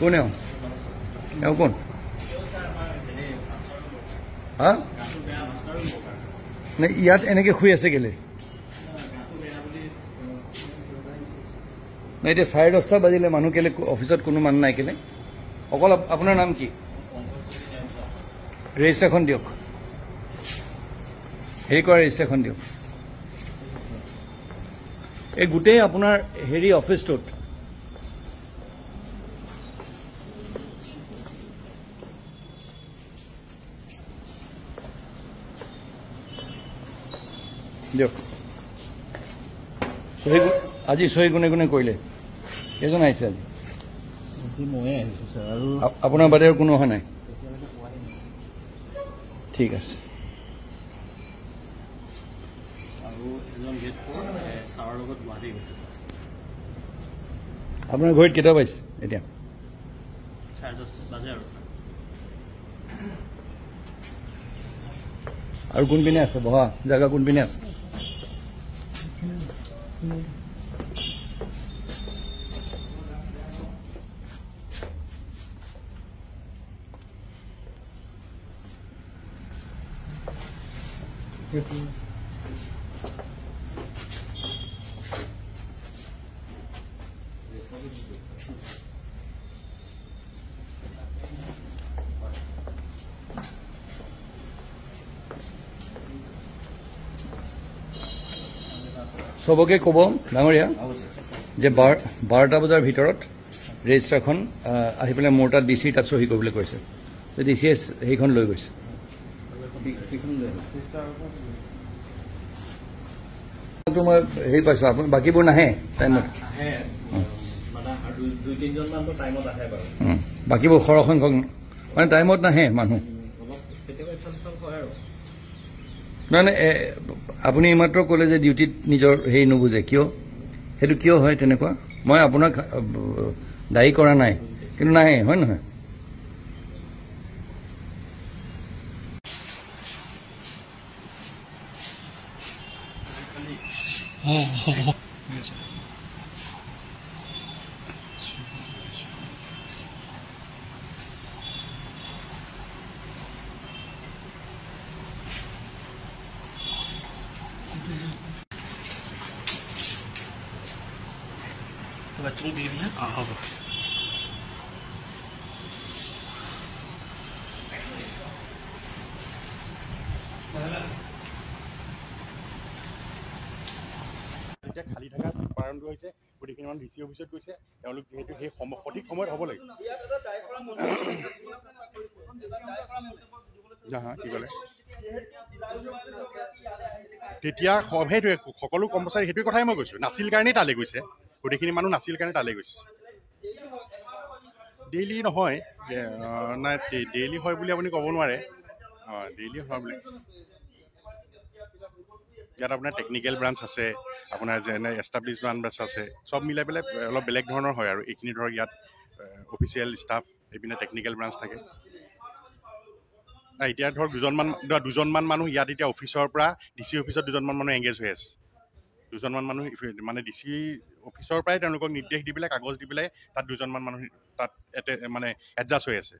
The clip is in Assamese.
কোনে এওঁ কোন হা নে ইয়াত এনেকে শুই আছে কেলে না এতিয়া 10:30 বাজিলে মানুহ কেলে অফিসত কোনো মানুহ নাই কেলে অকল আপোনাৰ নাম কি ৰেজিষ্ট্ৰেশ্যন দিয়ক হেৰি কৰা ৰেজিষ্ট্ৰেশ্যন দিয়ক এই গোটেই আপোনাৰ হেৰি অফিসটোত দিয়ক আজি সহি কোনে কোনে কৰিলে কেইজন আহিছে আজি ময়ে আহিছোঁ ছাৰ আৰু আপোনাৰ বাদে আৰু কোনো অহা নাই ঠিক আছে আৰু এজন গেট ছাৰৰ লগত গুৱাহাটী গৈছে আপোনাৰ ঘৰত কেইটা পাইছে এতিয়া 10:30 বাজে আৰু ছাৰ আৰু কোনপিনে আছে বহা জাগা কোনপিনে আছে সবকে ক'ব ডাঙৰীয়া যে 12টা বজাৰ ভিতৰত ৰেজিষ্টাৰখন আহি পেলাই মোৰ তাত ডিচিৰ তাত চহী কৰিবলৈ কৈছে ডিচিয়ে সেইখন লৈ গৈছে মই হেৰি পাইছোঁ আপুনি বাকীবোৰ নাহে টাইমত বাকীবোৰ সৰহসংখ্যক মানে টাইমত নাহে মানুহ নহয় নহয় আপুনি এইমাত্ৰ ক'লে যে ডিউটিত নিজৰ হেৰি নুবুজে কিয় সেইটো কিয় হয় তেনেকুৱা মই আপোনাক দায়ী কৰা নাই কিন্তু নাহে হয় নহয় तो बच्चों को भी है এতিয়া খালি থকা কাৰণটো হৈছে গোটেইখিনি মানুহ ডিচি অফিচত গৈছে তেওঁলোক যিহেতু সেই সঠিক সময়ত হ'ব লাগিব কি ক'লে তেতিয়া সেইটোৱে সকলো কৰ্মচাৰী সেইটোৱে কথাই মই কৈছোঁ নাছিল কাৰণেই তালৈ গৈছে গোটেইখিনি মানুহ নাছিল কাৰণে তালৈ গৈছে ডেইলি নহয় নাই ডেইলি হয় বুলি আপুনি ক'ব নোৱাৰে ডেইলি হয় বুলি ইয়াত আপোনাৰ টেকনিকেল ব্ৰাঞ্চ আছে আপোনাৰ যেনে এষ্টাব্লিছ ব্ৰাঞ্চ আছে চব মিলাই পেলাই অলপ বেলেগ ধৰণৰ হয় আৰু এইখিনি ধৰক ইয়াত অফিচিয়েল ষ্টাফ এইপিনে টেকনিকেল ব্ৰাঞ্চ থাকে এতিয়া ধৰক দুজনমান মানুহ ইয়াত এতিয়া অফিচৰ পৰা ডিচি অফিচত দুজনমান মানুহ এংগেজ হৈ আছে দুজনমান মানুহ মানে ডিচি অফিচৰ পৰাই তেওঁলোকক নিৰ্দেশ দি পেলাই কাগজ দি পেলাই তাত দুজনমান মানুহ তাত মানে এডজাষ্ট হৈ আছে